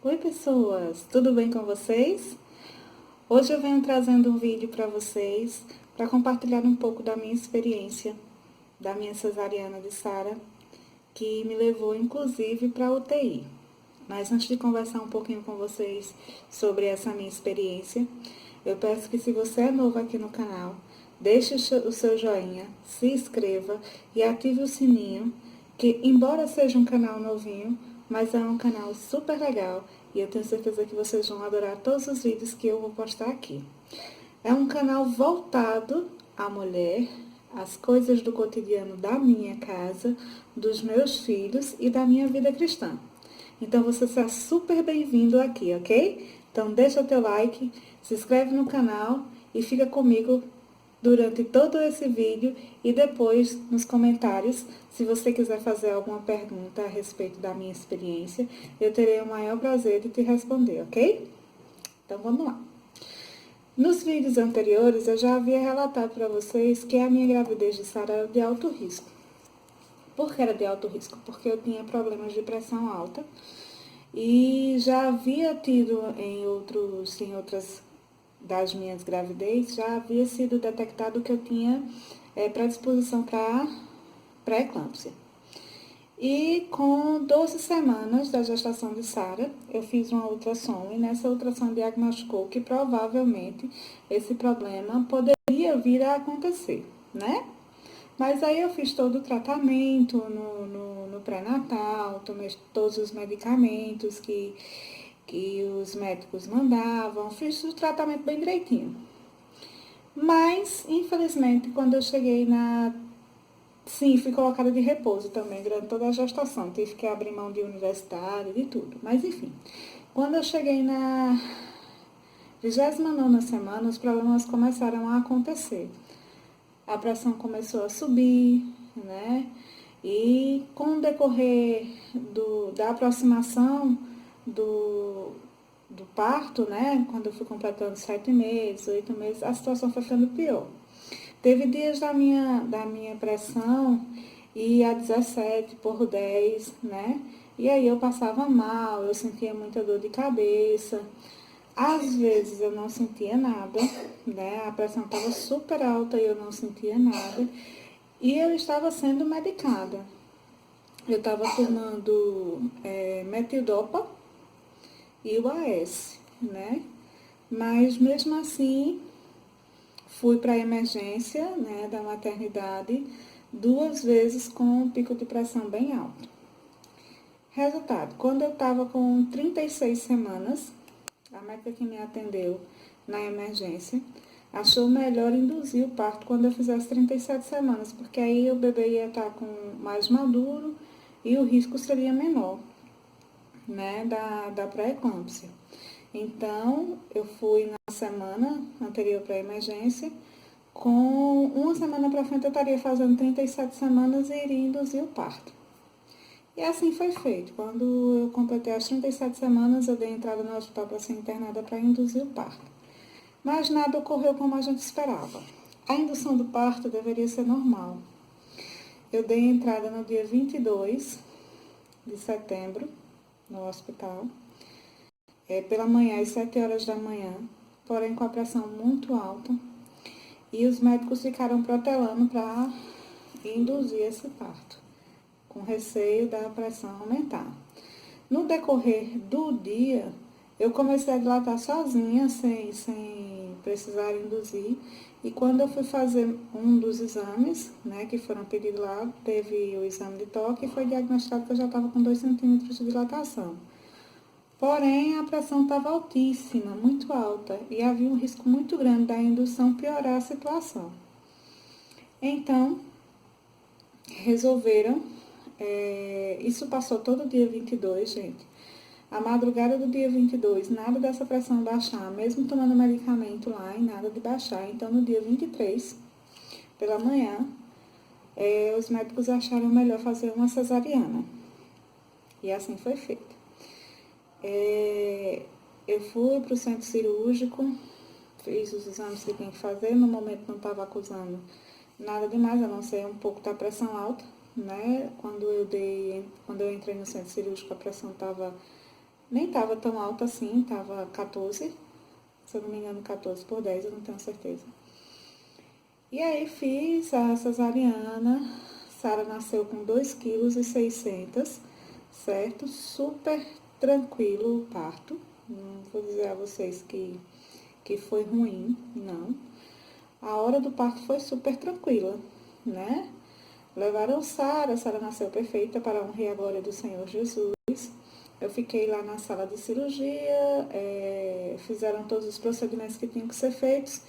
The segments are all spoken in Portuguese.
Oi pessoas, tudo bem com vocês? Hoje eu venho trazendo um vídeo para vocês para compartilhar um pouco da minha experiência da minha cesariana de Sara, que me levou inclusive para a UTI. Mas antes de conversar um pouquinho com vocês sobre essa minha experiência, eu peço que se você é novo aqui no canal, deixe o seu joinha, se inscreva e ative o sininho, que embora seja um canal novinho, mas é um canal super legal e eu tenho certeza que vocês vão adorar todos os vídeos que eu vou postar aqui. É um canal voltado à mulher, às coisas do cotidiano da minha casa, dos meus filhos e da minha vida cristã. Então você está super bem-vindo aqui, ok? Então deixa o teu like, se inscreve no canal e fica comigo durante todo esse vídeo e depois nos comentários, se você quiser fazer alguma pergunta a respeito da minha experiência, eu terei o maior prazer de te responder, ok? Então vamos lá. Nos vídeos anteriores eu já havia relatado para vocês que a minha gravidez de Sara era de alto risco. Por que era de alto risco? Porque eu tinha problemas de pressão alta e já havia tido em outras das minhas gravidez, já havia sido detectado que eu tinha predisposição para pré-eclâmpsia. E com 12 semanas da gestação de Sara, eu fiz uma ultrassom e nessa ultrassom diagnosticou que provavelmente esse problema poderia vir a acontecer, né? Mas aí eu fiz todo o tratamento no pré-natal, tomei todos os medicamentos que os médicos mandavam, fiz o tratamento bem direitinho. Mas, infelizmente, quando eu cheguei na... Sim, fui colocada de repouso também durante toda a gestação, tive que abrir mão de universidade, de tudo. Mas, enfim, quando eu cheguei na 29ª semana, os problemas começaram a acontecer. A pressão começou a subir, né? E com o decorrer da aproximação do parto, né? Quando eu fui completando 7 meses, 8 meses, a situação foi ficando pior. Teve dias da minha pressão e a 17/10, né? E aí eu passava mal, eu sentia muita dor de cabeça. Às vezes eu não sentia nada, né? A pressão estava super alta e eu não sentia nada. E eu estava sendo medicada. Eu estava tomando metildopa e o AS, né? Mas mesmo assim, fui para a emergência, né, da maternidade 2 vezes com um pico de pressão bem alto. Resultado, quando eu estava com 36 semanas, a médica que me atendeu na emergência achou melhor induzir o parto quando eu fizesse 37 semanas, porque aí o bebê ia estar com mais maduro e o risco seria menor, né, da pré-eclâmpsia. Então, eu fui na semana anterior para a emergência, com uma semana para frente eu estaria fazendo 37 semanas e iria induzir o parto. E assim foi feito. Quando eu completei as 37 semanas, eu dei entrada no hospital para ser internada para induzir o parto. Mas nada ocorreu como a gente esperava. A indução do parto deveria ser normal. Eu dei entrada no dia 22 de setembro no hospital, pela manhã, às 7 horas da manhã, porém com a pressão muito alta. E os médicos ficaram protelando para induzir esse parto, com receio da pressão aumentar. No decorrer do dia, eu comecei a dilatar sozinha, sem precisar induzir. E quando eu fui fazer um dos exames, né, que foram pedidos lá, teve o exame de toque e foi diagnosticado que eu já estava com 2 centímetros de dilatação. Porém, a pressão estava altíssima, muito alta, e havia um risco muito grande da indução piorar a situação. Então, resolveram, isso passou todo dia 22, gente. A madrugada do dia 22, nada dessa pressão baixar, mesmo tomando medicamento lá, e nada de baixar. Então, no dia 23, pela manhã, os médicos acharam melhor fazer uma cesariana. E assim foi feito. Eu fui para o centro cirúrgico, fiz os exames que tinha que fazer, no momento não estava acusando nada demais, a não ser um pouco da pressão alta, né? Quando eu entrei no centro cirúrgico, a pressão estava Nem tava tão alta assim, tava 14, se eu não me engano 14/10, eu não tenho certeza. E aí fiz a cesariana, Sara nasceu com 2,6 kg, certo? Super tranquilo o parto, não vou dizer a vocês que foi ruim, não. A hora do parto foi super tranquila, né? Levaram Sara nasceu perfeita para a honra e a glória do Senhor Jesus. Eu fiquei lá na sala de cirurgia, fizeram todos os procedimentos que tinham que ser feitos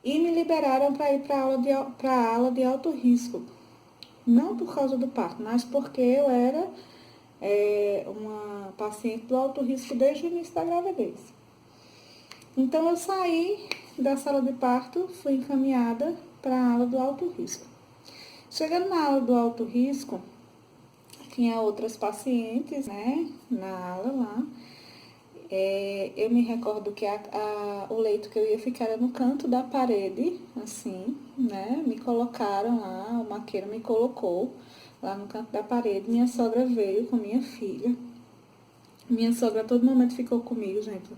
e me liberaram para ir para a ala de alto risco. Não por causa do parto, mas porque eu era uma paciente do alto risco desde o início da gravidez. Então eu saí da sala de parto, fui encaminhada para a ala do alto risco. Chegando na ala do alto risco, tinha outras pacientes, né, na ala lá. Eu me recordo que o leito que eu ia ficar era no canto da parede, assim, né? Me colocaram lá, o maqueiro me colocou lá no canto da parede. Minha sogra veio com minha filha. Minha sogra a todo momento ficou comigo, gente.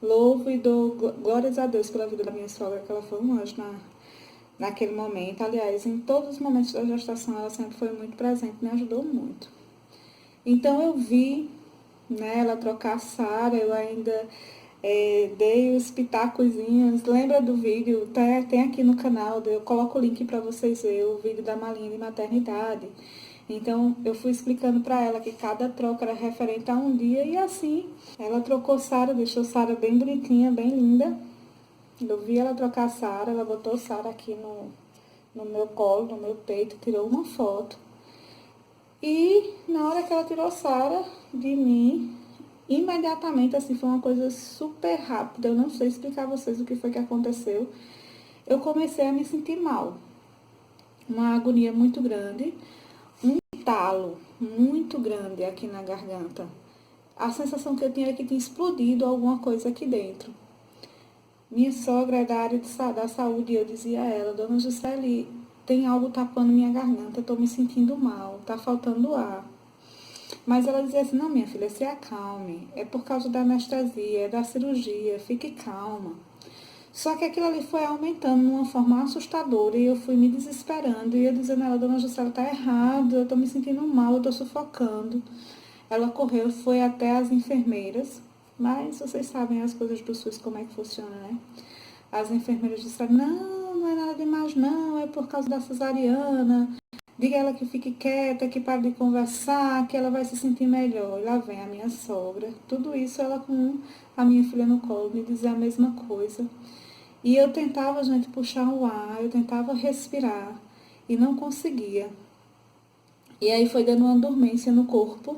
Louvo e dou glórias a Deus pela vida da minha sogra, que ela foi um anjo naquele momento. Aliás, em todos os momentos da gestação, ela sempre foi muito presente, me ajudou muito. Então, eu vi, né, ela trocar a Sara, eu ainda dei os pitacozinhos. Lembra do vídeo? Tem aqui no canal, eu coloco o link para vocês verem, o vídeo da malinha de maternidade. Então, eu fui explicando para ela que cada troca era referente a um dia e assim, ela trocou Sara, deixou Sara bem bonitinha, bem linda. Eu vi ela trocar Sara, ela botou Sara aqui no meu colo, no meu peito, tirou uma foto. E na hora que ela tirou Sara de mim, imediatamente, assim, foi uma coisa super rápida, eu não sei explicar a vocês o que foi que aconteceu. Eu comecei a me sentir mal, uma agonia muito grande, um talo muito grande aqui na garganta. A sensação que eu tinha era que tinha explodido alguma coisa aqui dentro. Minha sogra é da área da saúde e eu dizia a ela, dona Juscelie, tem algo tapando minha garganta, eu tô me sentindo mal, tá faltando ar. Mas ela dizia assim, não, minha filha, se acalme, é por causa da anestesia, é da cirurgia, fique calma. Só que aquilo ali foi aumentando de uma forma assustadora e eu fui me desesperando. E eu dizendo a ela, dona Juscelia, tá errado, eu tô me sentindo mal, eu tô sufocando. Ela correu, foi até as enfermeiras, mas vocês sabem as coisas do SUS, como é que funciona, né? As enfermeiras disseram, não, não é nada demais não, é por causa da cesariana. Diga a ela que fique quieta, que pare de conversar, que ela vai se sentir melhor. E lá vem a minha sogra. Tudo isso ela com a minha filha no colo, me dizer a mesma coisa. E eu tentava, gente, puxar o ar, eu tentava respirar e não conseguia. E aí foi dando uma dormência no corpo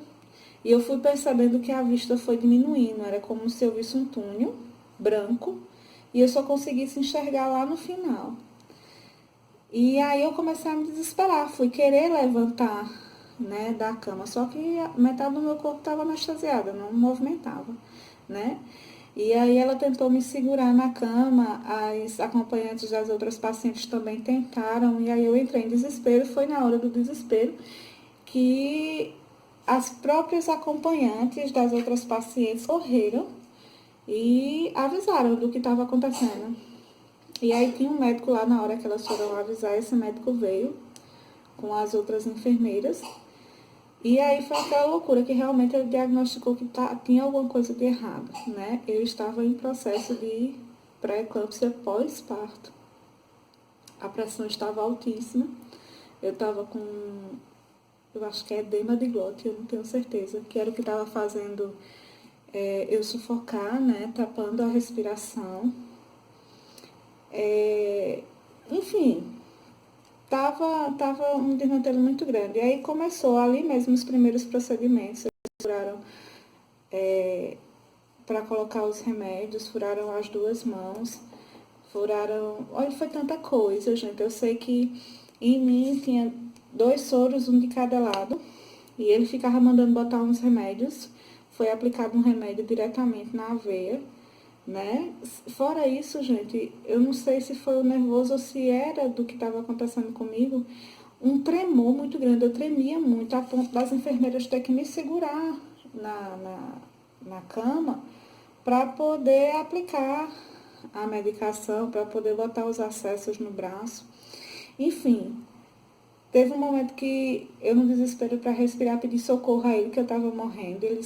e eu fui percebendo que a vista foi diminuindo. Era como se eu visse um túnel branco e eu só conseguisse enxergar lá no final. E aí eu comecei a me desesperar, fui querer levantar, né, da cama, só que metade do meu corpo estava anestesiada, não movimentava, né? E aí ela tentou me segurar na cama, as acompanhantes das outras pacientes também tentaram, e aí eu entrei em desespero, foi na hora do desespero que as próprias acompanhantes das outras pacientes correram e avisaram do que estava acontecendo. E aí tinha um médico lá na hora que elas foram avisar, esse médico veio com as outras enfermeiras. E aí foi aquela loucura que realmente ele diagnosticou que tinha alguma coisa de errado, né? Eu estava em processo de pré-eclâmpsia pós-parto. A pressão estava altíssima. Eu estava com, eu acho que é edema de glote, eu não tenho certeza, que era o que estava fazendo eu sufocar, né? Tapando a respiração. Enfim, tava um desmantelo muito grande. E aí começou ali mesmo os primeiros procedimentos. Eles furaram para colocar os remédios, furaram as duas mãos, furaram. Olha, foi tanta coisa, gente. Eu sei que em mim tinha 2 soros, um de cada lado, e ele ficava mandando botar uns remédios. Foi aplicado um remédio diretamente na veia, né? Fora isso, gente, eu não sei se foi o nervoso ou se era do que estava acontecendo comigo, um tremor muito grande, eu tremia muito, a ponto das enfermeiras ter que me segurar na cama para poder aplicar a medicação, para poder botar os acessos no braço. Enfim, teve um momento que eu, no desespero para respirar, pedi socorro a ele, que eu estava morrendo. Ele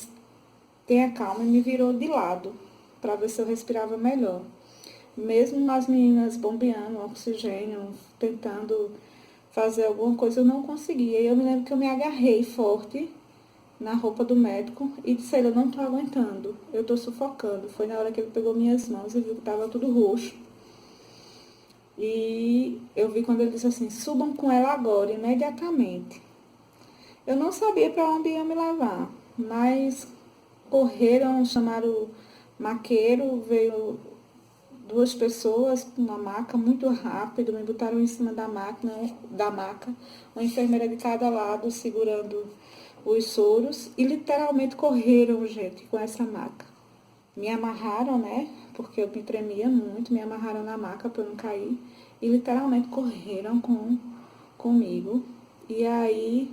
tenha calma e me virou de lado para ver se eu respirava melhor. Mesmo as meninas bombeando oxigênio, tentando fazer alguma coisa, eu não conseguia. E eu me lembro que eu me agarrei forte na roupa do médico e disse a ele: eu não estou aguentando, eu estou sufocando. Foi na hora que ele pegou minhas mãos e viu que estava tudo roxo. E eu vi quando ele disse assim: subam com ela agora, imediatamente. Eu não sabia para onde ia me levar, mas correram, chamaram o maqueiro, veio duas pessoas com uma maca muito rápido, me botaram em cima da maca, uma enfermeira de cada lado segurando os soros e literalmente correram, gente, com essa maca. Me amarraram, né? Porque eu me tremia muito, me amarraram na maca para eu não cair e literalmente correram comigo. E aí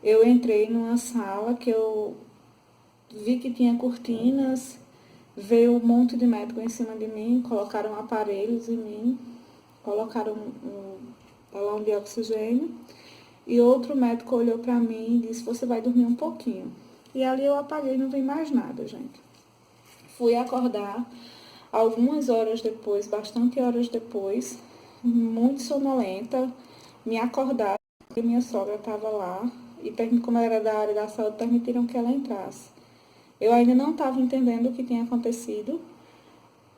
eu entrei numa sala que eu vi que tinha cortinas, veio um monte de médico em cima de mim, colocaram aparelhos em mim, colocaram um balão de oxigênio e outro médico olhou para mim e disse: você vai dormir um pouquinho. E ali eu apaguei, não vi mais nada, gente. Fui acordar algumas horas depois, bastante horas depois, muito sonolenta, me acordaram porque minha sogra estava lá e, como ela era da área da saúde, permitiram que ela entrasse. Eu ainda não estava entendendo o que tinha acontecido,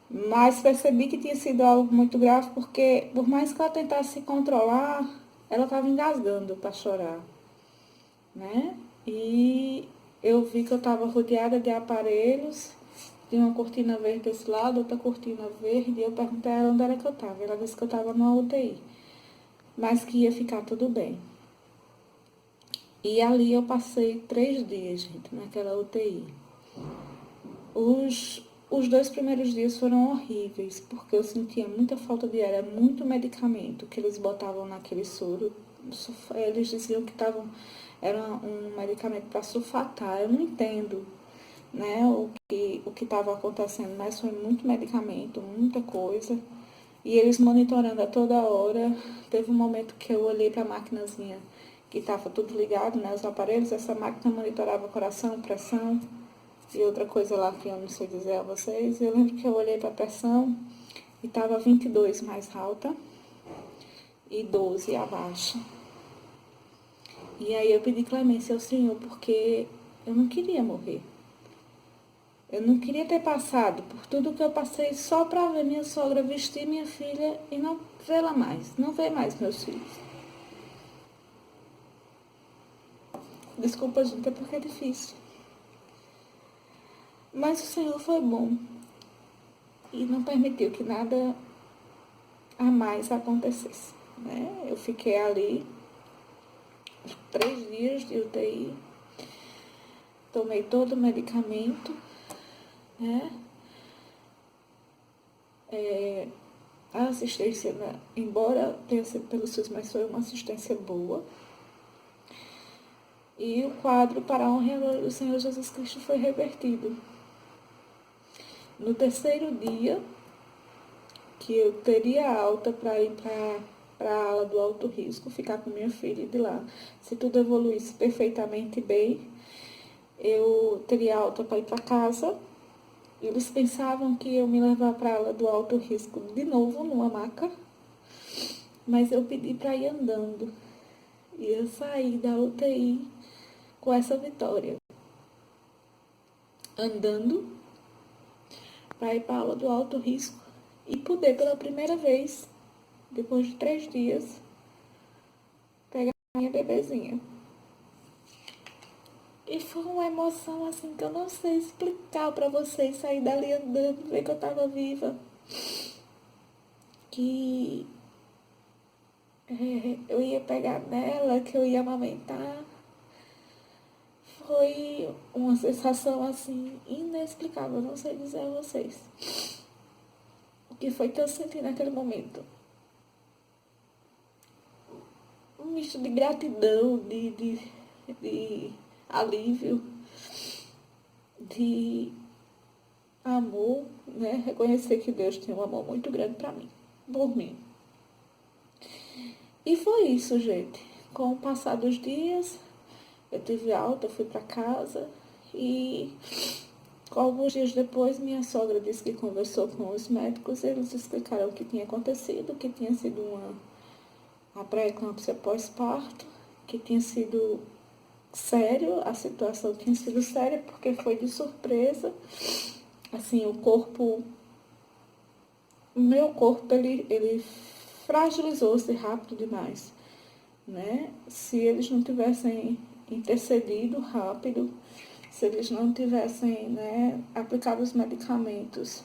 mas percebi que tinha sido algo muito grave, porque por mais que ela tentasse se controlar, ela estava engasgando para chorar, né? E eu vi que eu estava rodeada de aparelhos, de uma cortina verde desse lado, outra cortina verde, e eu perguntei a ela onde era que eu estava. Ela disse que eu estava numa UTI, mas que ia ficar tudo bem. E ali eu passei 3 dias, gente, naquela UTI. Os 2 primeiros dias foram horríveis, porque eu sentia muita falta de ar, muito medicamento que eles botavam naquele soro. Eles diziam que era um medicamento para sulfatar. Eu não entendo, né, o que estava acontecendo, mas foi muito medicamento, muita coisa. E eles monitorando a toda hora. Teve um momento que eu olhei para a maquinazinha que estava tudo ligado, né, os aparelhos. Essa máquina monitorava coração, pressão e outra coisa lá que eu não sei dizer a vocês. Eu lembro que eu olhei para a pressão e estava 22 mais alta e 12 abaixo. E aí eu pedi clemência ao Senhor, porque eu não queria morrer. Eu não queria ter passado por tudo que eu passei só para ver minha sogra vestir minha filha e não vê-la mais, não ver mais meus filhos. Desculpa, gente, é porque é difícil. Mas o Senhor foi bom e não permitiu que nada a mais acontecesse, né? Eu fiquei ali 3 dias de UTI, tomei todo o medicamento, né? A assistência, né, embora tenha sido pelo SUS, mas foi uma assistência boa. E o quadro, para a honra e a glória do Senhor Jesus Cristo, foi revertido. No terceiro dia, que eu teria alta para ir para a ala do alto risco, ficar com minha filha de lá. Se tudo evoluísse perfeitamente bem, eu teria alta para ir para casa. Eles pensavam que eu me levar para a ala do alto risco de novo, numa maca, mas eu pedi para ir andando. E eu saí da UTI com essa vitória. Andando para ir para a aula do alto risco e poder, pela primeira vez, depois de 3 dias, pegar a minha bebezinha. E foi uma emoção assim que eu não sei explicar para vocês, sair dali andando, ver que eu estava viva. Que eu ia pegar nela, que eu ia amamentar. Foi uma sensação assim inexplicável, eu não sei dizer a vocês. O que foi que eu senti naquele momento? Um misto de gratidão, de alívio. de amor, né? Reconhecer que Deus tem um amor muito grande para mim, por mim. E foi isso, gente. Com o passar dos dias, eu tive alta, fui para casa e alguns dias depois minha sogra disse que conversou com os médicos, eles explicaram o que tinha acontecido, que tinha sido uma pré-eclâmpsia pós-parto, que tinha sido sério, a situação tinha sido séria porque foi de surpresa. Assim, o meu corpo, ele fragilizou-se rápido demais, né? Se eles não tivessem intercedido rápido, se eles não tivessem, né, aplicado os medicamentos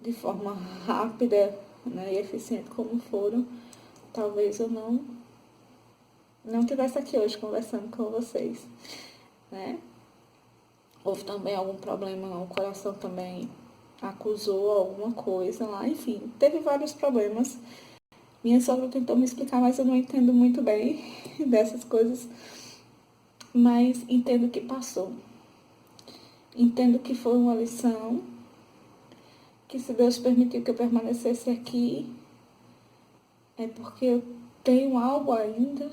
de forma rápida, né, e eficiente como foram, talvez eu não estivesse aqui hoje conversando com vocês, né? Houve também algum problema, o coração também acusou alguma coisa lá, enfim, teve vários problemas. Minha sogra tentou me explicar, mas eu não entendo muito bem dessas coisas, mas entendo que passou. Entendo que foi uma lição, que se Deus permitiu que eu permanecesse aqui, é porque eu tenho algo ainda,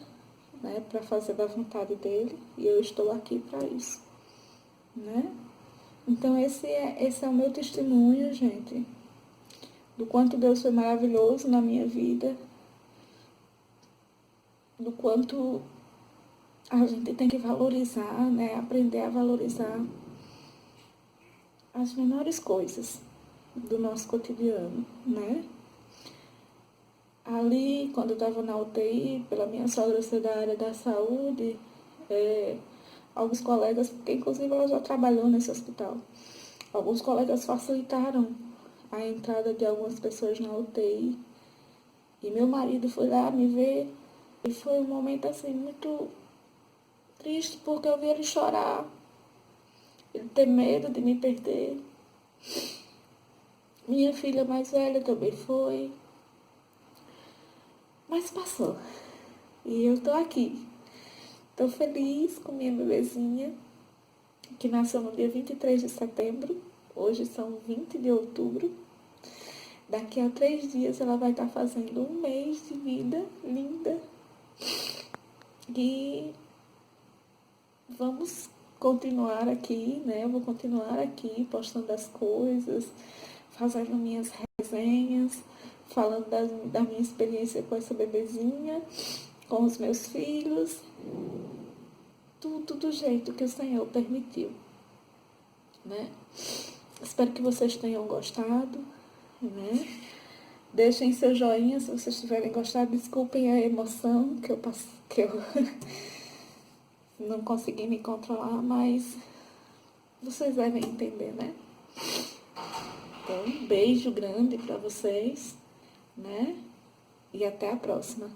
né, para fazer da vontade dele, e eu estou aqui para isso, né? Então esse é o meu testemunho, gente, do quanto Deus foi maravilhoso na minha vida, do quanto a gente tem que valorizar, né, aprender a valorizar as menores coisas do nosso cotidiano, né? Ali, quando eu estava na UTI, pela minha sogra ser da área da saúde, alguns colegas, porque inclusive ela já trabalhou nesse hospital, alguns colegas facilitaram a entrada de algumas pessoas na UTI. E meu marido foi lá me ver e foi um momento assim muito triste, porque eu vi ele chorar, ele ter medo de me perder. Minha filha mais velha também foi. Mas passou. E eu tô aqui. Tô feliz com minha bebezinha, que nasceu no dia 23 de setembro. Hoje são 20 de outubro. Daqui a 3 dias ela vai estar fazendo 1 mês de vida, linda. E vamos continuar aqui, né? Eu vou continuar aqui postando as coisas, fazendo minhas resenhas, falando da minha experiência com essa bebezinha, com os meus filhos, tudo do jeito que o Senhor permitiu, né? Espero que vocês tenham gostado, né? Deixem seu joinha se vocês tiverem gostado. Desculpem a emoção que eu não consegui me controlar, mas vocês devem entender, né? Então, um beijo grande para vocês, né? E até a próxima.